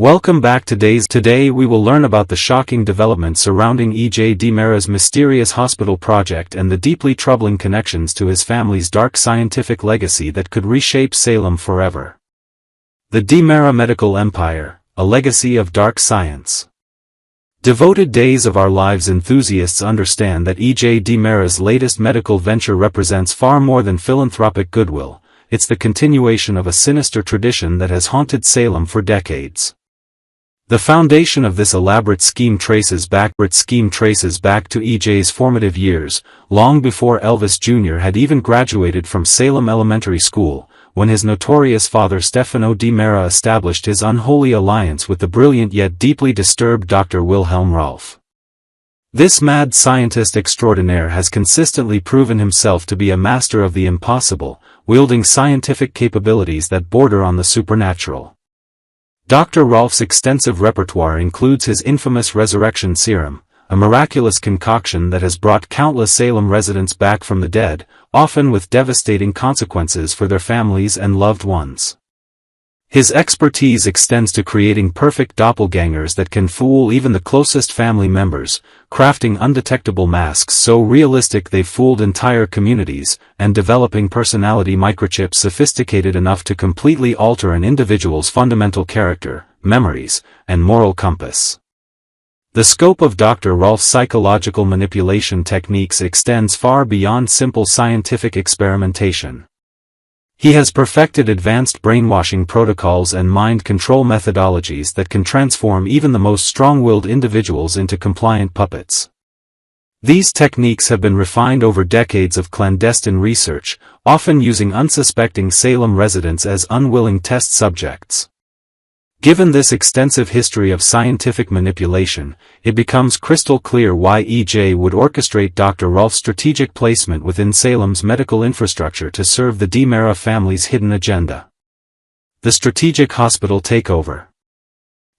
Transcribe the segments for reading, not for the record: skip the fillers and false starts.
Welcome back to Days. Today we will learn about the shocking developments surrounding E.J. DiMera's mysterious hospital project and the deeply troubling connections to his family's dark scientific legacy that could reshape Salem forever. The DiMera Medical Empire, a legacy of dark science. Devoted Days of Our Lives enthusiasts understand that E.J. DiMera's latest medical venture represents far more than philanthropic goodwill. It's the continuation of a sinister tradition that has haunted Salem for decades. The foundation of this elaborate scheme traces back to E.J.'s formative years, long before Elvis Jr. had even graduated from Salem Elementary School, when his notorious father Stefano DiMera established his unholy alliance with the brilliant yet deeply disturbed Dr. Wilhelm Rolf. This mad scientist extraordinaire has consistently proven himself to be a master of the impossible, wielding scientific capabilities that border on the supernatural. Dr. Rolf's extensive repertoire includes his infamous resurrection serum, a miraculous concoction that has brought countless Salem residents back from the dead, often with devastating consequences for their families and loved ones. His expertise extends to creating perfect doppelgangers that can fool even the closest family members, crafting undetectable masks so realistic they've fooled entire communities, and developing personality microchips sophisticated enough to completely alter an individual's fundamental character, memories, and moral compass. The scope of Dr. Rolf's psychological manipulation techniques extends far beyond simple scientific experimentation. He has perfected advanced brainwashing protocols and mind control methodologies that can transform even the most strong-willed individuals into compliant puppets. These techniques have been refined over decades of clandestine research, often using unsuspecting Salem residents as unwilling test subjects. Given this extensive history of scientific manipulation, it becomes crystal clear why E.J. would orchestrate Dr. Rolf's strategic placement within Salem's medical infrastructure to serve the DiMera family's hidden agenda. The strategic hospital takeover.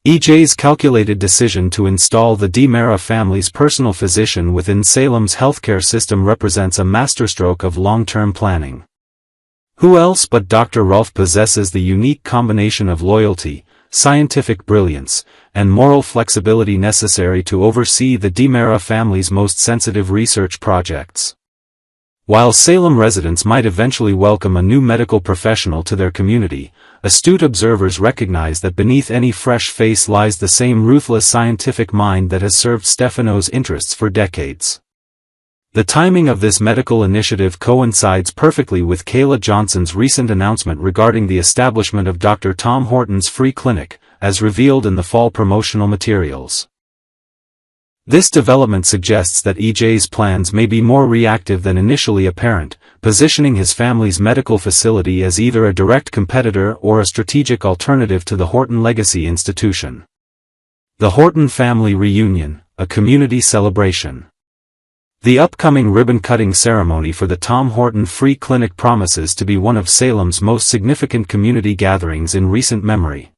E.J.'s calculated decision to install the DiMera family's personal physician within Salem's healthcare system represents a masterstroke of long-term planning. Who else but Dr. Rolf possesses the unique combination of loyalty, scientific brilliance, and moral flexibility necessary to oversee the DiMera family's most sensitive research projects? While Salem residents might eventually welcome a new medical professional to their community, astute observers recognize that beneath any fresh face lies the same ruthless scientific mind that has served Stefano's interests for decades. The timing of this medical initiative coincides perfectly with Kayla Johnson's recent announcement regarding the establishment of Dr. Tom Horton's free clinic, as revealed in the fall promotional materials. This development suggests that E.J.'s plans may be more reactive than initially apparent, positioning his family's medical facility as either a direct competitor or a strategic alternative to the Horton legacy institution. The Horton Family Reunion, a community celebration. The upcoming ribbon-cutting ceremony for the Tom Horton Free Clinic promises to be one of Salem's most significant community gatherings in recent memory.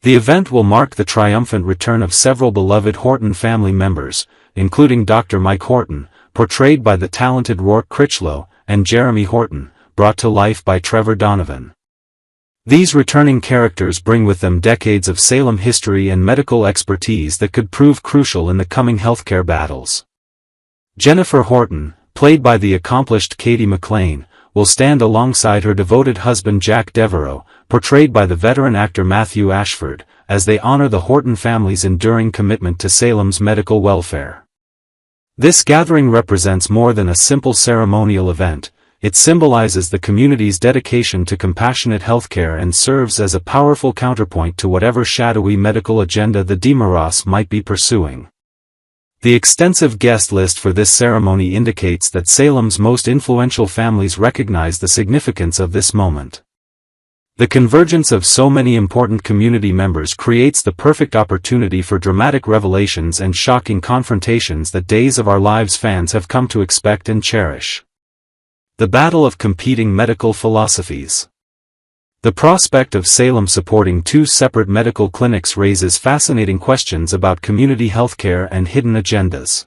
The event will mark the triumphant return of several beloved Horton family members, including Dr. Mike Horton, portrayed by the talented Rourke Critchlow, and Jeremy Horton, brought to life by Trevor Donovan. These returning characters bring with them decades of Salem history and medical expertise that could prove crucial in the coming healthcare battles. Jennifer Horton, played by the accomplished Katie McLean, will stand alongside her devoted husband Jack Devereaux, portrayed by the veteran actor Matthew Ashford, as they honor the Horton family's enduring commitment to Salem's medical welfare. This gathering represents more than a simple ceremonial event. It symbolizes the community's dedication to compassionate healthcare and serves as a powerful counterpoint to whatever shadowy medical agenda the DiMeras might be pursuing. The extensive guest list for this ceremony indicates that Salem's most influential families recognize the significance of this moment. The convergence of so many important community members creates the perfect opportunity for dramatic revelations and shocking confrontations that Days of Our Lives fans have come to expect and cherish. The battle of competing medical philosophies. The prospect of Salem supporting two separate medical clinics raises fascinating questions about community healthcare and hidden agendas.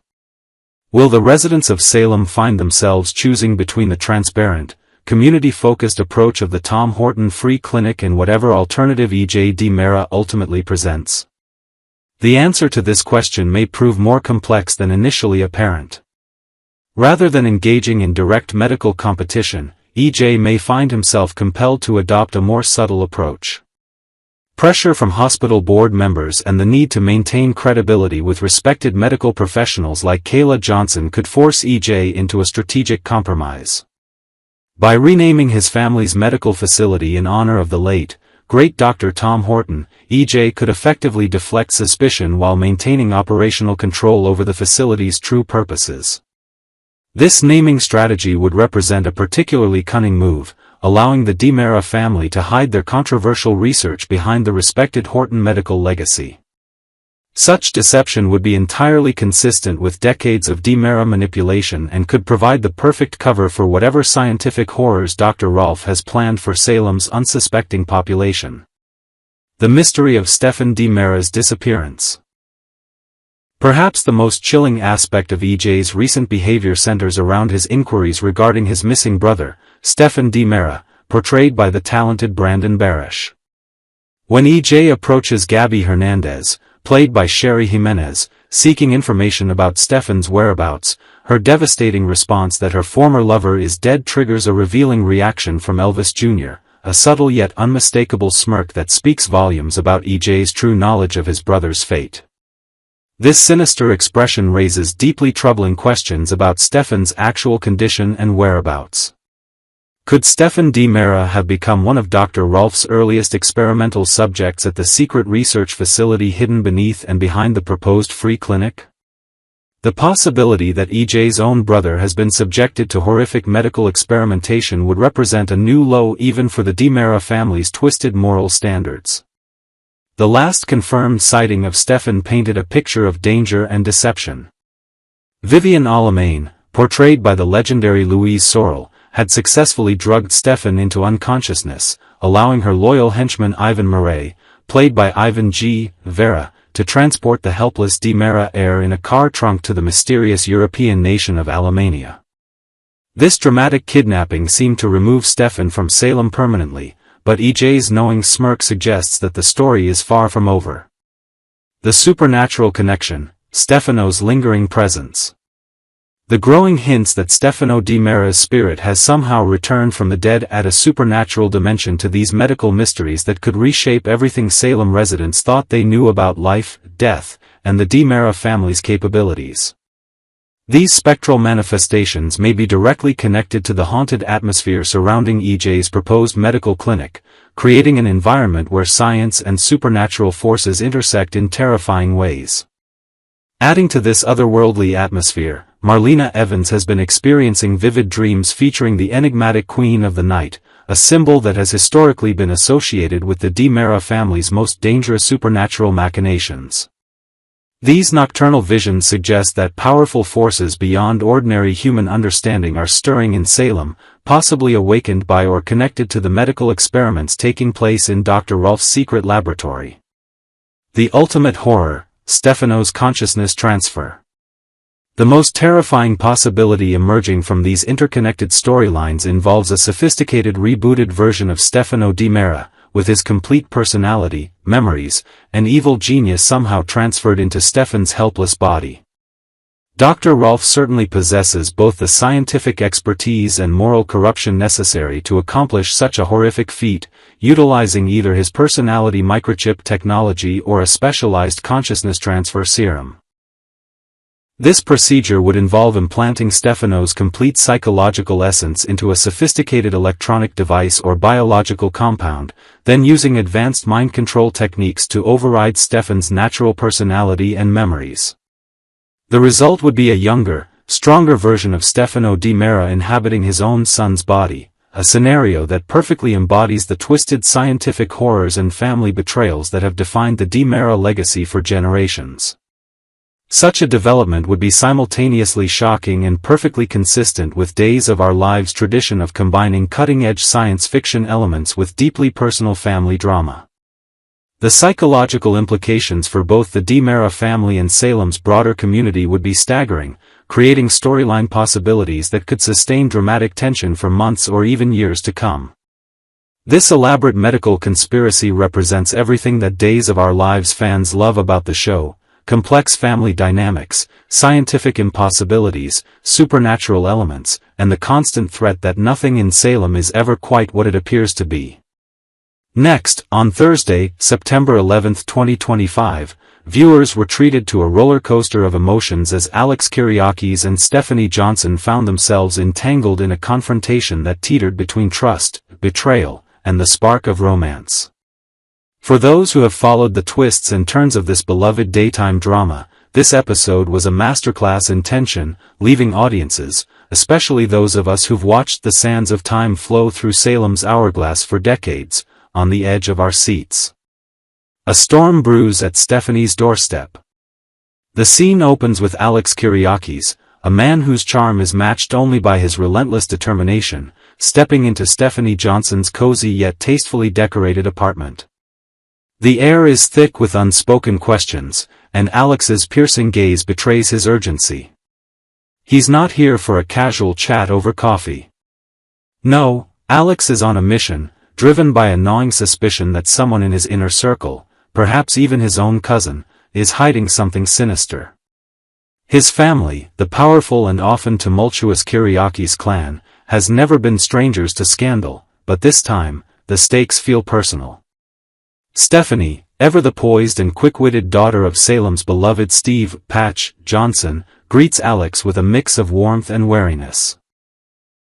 Will the residents of Salem find themselves choosing between the transparent, community-focused approach of the Tom Horton Free Clinic and whatever alternative E.J. DiMera ultimately presents? The answer to this question may prove more complex than initially apparent. Rather than engaging in direct medical competition, E.J. may find himself compelled to adopt a more subtle approach. Pressure from hospital board members and the need to maintain credibility with respected medical professionals like Kayla Johnson could force E.J. into a strategic compromise. By renaming his family's medical facility in honor of the late, great Dr. Tom Horton, E.J. could effectively deflect suspicion while maintaining operational control over the facility's true purposes. This naming strategy would represent a particularly cunning move, allowing the DiMera family to hide their controversial research behind the respected Horton medical legacy. Such deception would be entirely consistent with decades of DiMera manipulation and could provide the perfect cover for whatever scientific horrors Dr. Rolf has planned for Salem's unsuspecting population. The mystery of Stefan DiMera's disappearance. Perhaps the most chilling aspect of E.J.'s recent behavior centers around his inquiries regarding his missing brother, Stefan DiMera, portrayed by the talented Brandon Barish. When E.J. approaches Gabby Hernandez, played by Sherry Jimenez, seeking information about Stefan's whereabouts, her devastating response that her former lover is dead triggers a revealing reaction from Elvis Jr., a subtle yet unmistakable smirk that speaks volumes about E.J.'s true knowledge of his brother's fate. This sinister expression raises deeply troubling questions about Stefan's actual condition and whereabouts. Could Stefan DiMera have become one of Dr. Rolf's earliest experimental subjects at the secret research facility hidden beneath and behind the proposed free clinic? The possibility that E.J.'s own brother has been subjected to horrific medical experimentation would represent a new low even for the DiMera family's twisted moral standards. The last confirmed sighting of Stefan painted a picture of danger and deception. Vivian Alamain, portrayed by the legendary Louise Sorel, had successfully drugged Stefan into unconsciousness, allowing her loyal henchman Ivan Murray, played by Ivan G. Vera, to transport the helpless DiMera heir in a car trunk to the mysterious European nation of Alemania. This dramatic kidnapping seemed to remove Stefan from Salem permanently, but E.J.'s knowing smirk suggests that the story is far from over. The supernatural connection, Stefano's lingering presence. The growing hints that Stefano DiMera's spirit has somehow returned from the dead add a supernatural dimension to these medical mysteries that could reshape everything Salem residents thought they knew about life, death, and the DiMera family's capabilities. These spectral manifestations may be directly connected to the haunted atmosphere surrounding E.J.'s proposed medical clinic, creating an environment where science and supernatural forces intersect in terrifying ways. Adding to this otherworldly atmosphere, Marlena Evans has been experiencing vivid dreams featuring the enigmatic Queen of the Night, a symbol that has historically been associated with the DiMera family's most dangerous supernatural machinations. These nocturnal visions suggest that powerful forces beyond ordinary human understanding are stirring in Salem, possibly awakened by or connected to the medical experiments taking place in Dr. Rolf's secret laboratory. The ultimate horror, Stefano's consciousness transfer. The most terrifying possibility emerging from these interconnected storylines involves a sophisticated rebooted version of Stefano DiMera, with his complete personality, memories, and evil genius somehow transferred into Stefan's helpless body. Dr. Rolf certainly possesses both the scientific expertise and moral corruption necessary to accomplish such a horrific feat, utilizing either his personality microchip technology or a specialized consciousness transfer serum. This procedure would involve implanting Stefano's complete psychological essence into a sophisticated electronic device or biological compound, then using advanced mind control techniques to override Stefan's natural personality and memories. The result would be a younger, stronger version of Stefano DiMera inhabiting his own son's body, a scenario that perfectly embodies the twisted scientific horrors and family betrayals that have defined the DiMera legacy for generations. Such a development would be simultaneously shocking and perfectly consistent with Days of Our Lives' tradition of combining cutting-edge science fiction elements with deeply personal family drama. The psychological implications for both the DiMera family and Salem's broader community would be staggering, creating storyline possibilities that could sustain dramatic tension for months or even years to come. This elaborate medical conspiracy represents everything that Days of Our Lives fans love about the show: complex family dynamics, scientific impossibilities, supernatural elements, and the constant threat that nothing in Salem is ever quite what it appears to be. Next, on Thursday, September 11, 2025, viewers were treated to a roller coaster of emotions as Alex Kyriakis and Stephanie Johnson found themselves entangled in a confrontation that teetered between trust, betrayal, and the spark of romance. For those who have followed the twists and turns of this beloved daytime drama, this episode was a masterclass in tension, leaving audiences, especially those of us who've watched the sands of time flow through Salem's hourglass for decades, on the edge of our seats. A storm brews at Stephanie's doorstep. The scene opens with Alex Kyriakis, a man whose charm is matched only by his relentless determination, stepping into Stephanie Johnson's cozy yet tastefully decorated apartment. The air is thick with unspoken questions, and Alex's piercing gaze betrays his urgency. He's not here for a casual chat over coffee. No, Alex is on a mission, driven by a gnawing suspicion that someone in his inner circle, perhaps even his own cousin, is hiding something sinister. His family, the powerful and often tumultuous Kyriakis clan, has never been strangers to scandal, but this time, the stakes feel personal. Stephanie, ever the poised and quick-witted daughter of Salem's beloved Steve "Patch" Johnson, greets Alex with a mix of warmth and wariness.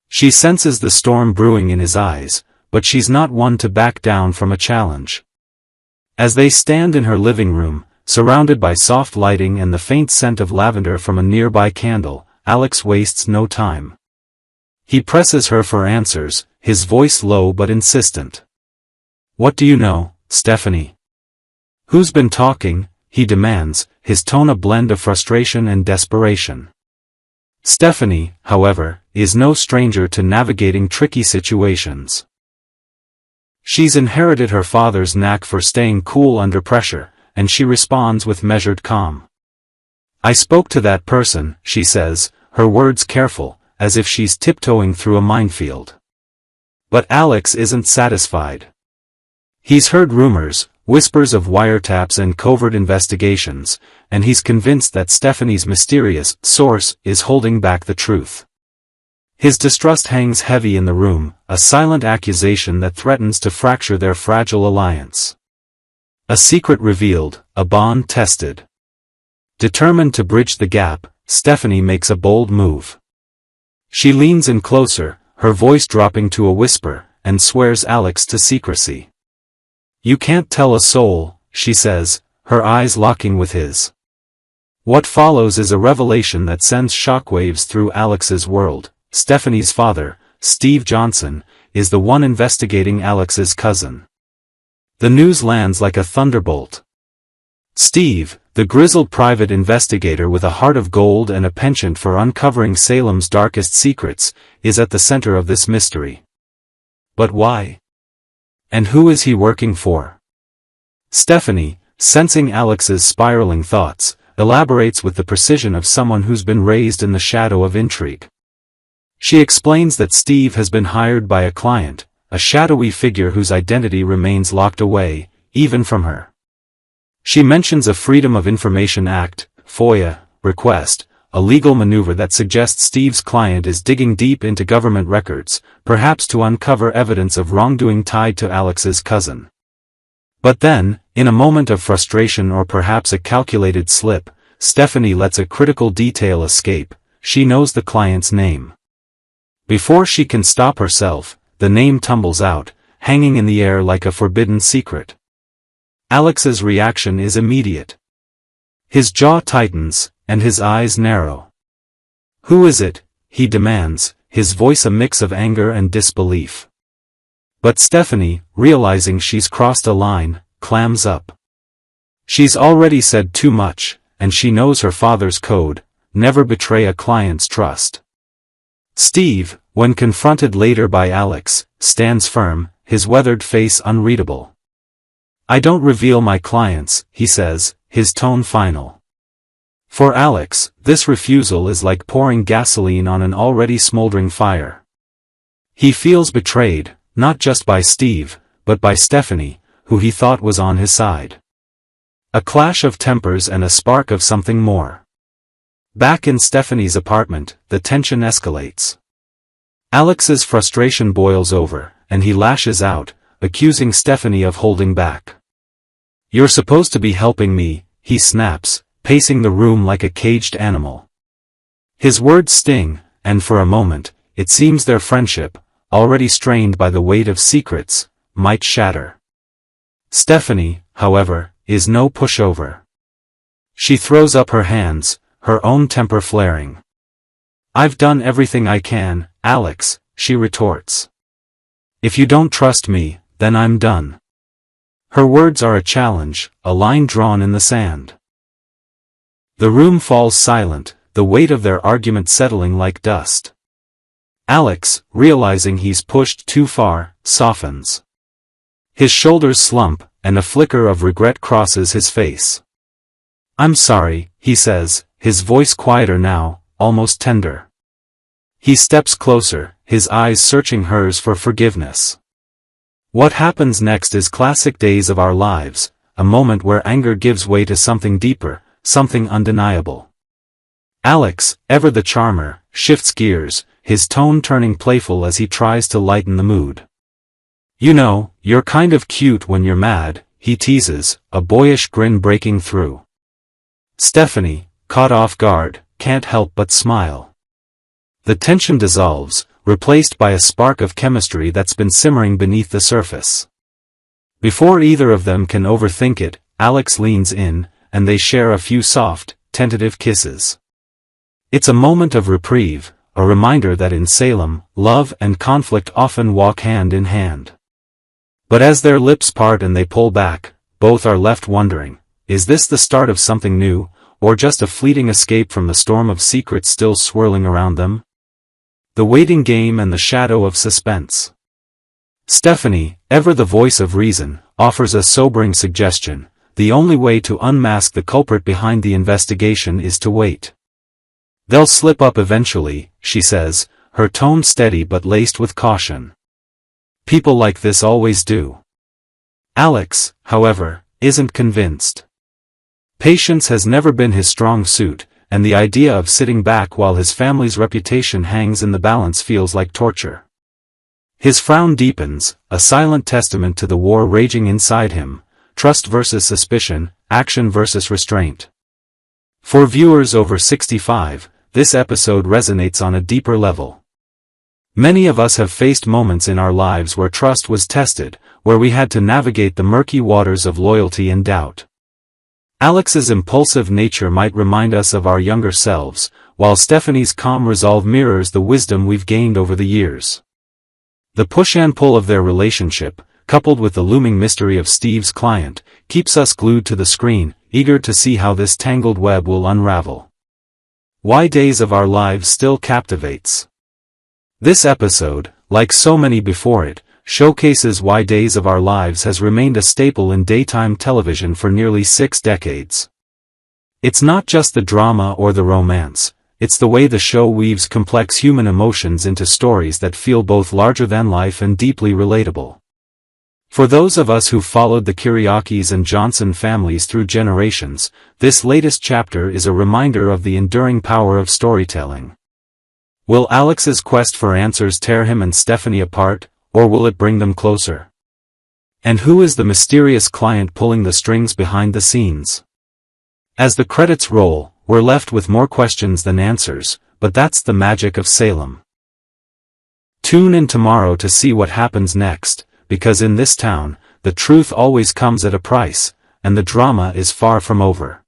She senses the storm brewing in his eyes, but she's not one to back down from a challenge. As they stand in her living room, surrounded by soft lighting and the faint scent of lavender from a nearby candle, Alex wastes no time. He presses her for answers, his voice low but insistent. "What do you know, Stephanie? Who's been talking?" he demands, his tone a blend of frustration and desperation. Stephanie, however, is no stranger to navigating tricky situations. She's inherited her father's knack for staying cool under pressure, and she responds with measured calm. "I spoke to that person," she says, her words careful, as if she's tiptoeing through a minefield. But Alex isn't satisfied. He's heard rumors, whispers of wiretaps and covert investigations, and he's convinced that Stephanie's mysterious source is holding back the truth. His distrust hangs heavy in the room, a silent accusation that threatens to fracture their fragile alliance. A secret revealed, a bond tested. Determined to bridge the gap, Stephanie makes a bold move. She leans in closer, her voice dropping to a whisper, and swears Alex to secrecy. "You can't tell a soul," she says, her eyes locking with his. What follows is a revelation that sends shockwaves through Alex's world. Stephanie's father, Steve Johnson, is the one investigating Alex's cousin. The news lands like a thunderbolt. Steve, the grizzled private investigator with a heart of gold and a penchant for uncovering Salem's darkest secrets, is at the center of this mystery. But why? And who is he working for? Stephanie, sensing Alex's spiraling thoughts, elaborates with the precision of someone who's been raised in the shadow of intrigue. She explains that Steve has been hired by a client, a shadowy figure whose identity remains locked away, even from her. She mentions a Freedom of Information Act, FOIA, request, a legal maneuver that suggests Steve's client is digging deep into government records, perhaps to uncover evidence of wrongdoing tied to Alex's cousin. But then, in a moment of frustration or perhaps a calculated slip, Stephanie lets a critical detail escape: she knows the client's name. Before she can stop herself, the name tumbles out, hanging in the air like a forbidden secret. Alex's reaction is immediate. His jaw tightens, and his eyes narrow. "Who is it?" he demands, his voice a mix of anger and disbelief. But Stephanie, realizing she's crossed a line, clams up. She's already said too much, and she knows her father's code: never betray a client's trust. Steve, when confronted later by Alex, stands firm, his weathered face unreadable. I don't reveal my clients, he says, his tone final. For Alex, this refusal is like pouring gasoline on an already smoldering fire. He feels betrayed, not just by Steve, but by Stephanie, who he thought was on his side. A clash of tempers and a spark of something more. Back in Stephanie's apartment, the tension escalates. Alex's frustration boils over, and he lashes out, accusing Stephanie of holding back. You're supposed to be helping me, he snaps, pacing the room like a caged animal. His words sting, and for a moment, it seems their friendship, already strained by the weight of secrets, might shatter. Stephanie, however, is no pushover. She throws up her hands, her own temper flaring. I've done everything I can, Alex, she retorts. If you don't trust me, then I'm done. Her words are a challenge, a line drawn in the sand. The room falls silent, the weight of their argument settling like dust. Alex, realizing he's pushed too far, softens. His shoulders slump, and a flicker of regret crosses his face. I'm sorry, he says, his voice quieter now, almost tender. He steps closer, his eyes searching hers for forgiveness. What happens next is classic Days of Our Lives, a moment where anger gives way to something deeper, something undeniable. Alex, ever the charmer, shifts gears, his tone turning playful as he tries to lighten the mood. You know, you're kind of cute when you're mad, he teases, a boyish grin breaking through. Stephanie, caught off guard, can't help but smile. The tension dissolves, replaced by a spark of chemistry that's been simmering beneath the surface. Before either of them can overthink it, Alex leans in, and they share a few soft, tentative kisses. It's a moment of reprieve, a reminder that in Salem, love and conflict often walk hand in hand. But as their lips part and they pull back, both are left wondering, is this the start of something new, or just a fleeting escape from the storm of secrets still swirling around them? The waiting game and the shadow of suspense. Stephanie, ever the voice of reason, offers a sobering suggestion: the only way to unmask the culprit behind the investigation is to wait. They'll slip up eventually, she says, her tone steady but laced with caution. People like this always do. Alex, however, isn't convinced. Patience has never been his strong suit, and the idea of sitting back while his family's reputation hangs in the balance feels like torture. His frown deepens, a silent testament to the war raging inside him: trust versus suspicion, action versus restraint. For viewers over 65, this episode resonates on a deeper level. Many of us have faced moments in our lives where trust was tested, where we had to navigate the murky waters of loyalty and doubt. Alex's impulsive nature might remind us of our younger selves, while Stephanie's calm resolve mirrors the wisdom we've gained over the years. The push and pull of their relationship, coupled with the looming mystery of Steve's client, keeps us glued to the screen, eager to see how this tangled web will unravel. Why Days of Our Lives still captivates. This episode, like so many before it, showcases why Days of Our Lives has remained a staple in daytime television for nearly 6 decades. It's not just the drama or the romance, it's the way the show weaves complex human emotions into stories that feel both larger than life and deeply relatable. For those of us who followed the Kiriakis and Johnson families through generations, this latest chapter is a reminder of the enduring power of storytelling. Will Alex's quest for answers tear him and Stephanie apart, or will it bring them closer? And who is the mysterious client pulling the strings behind the scenes? As the credits roll, we're left with more questions than answers, but that's the magic of Salem. Tune in tomorrow to see what happens next, because in this town, the truth always comes at a price, and the drama is far from over.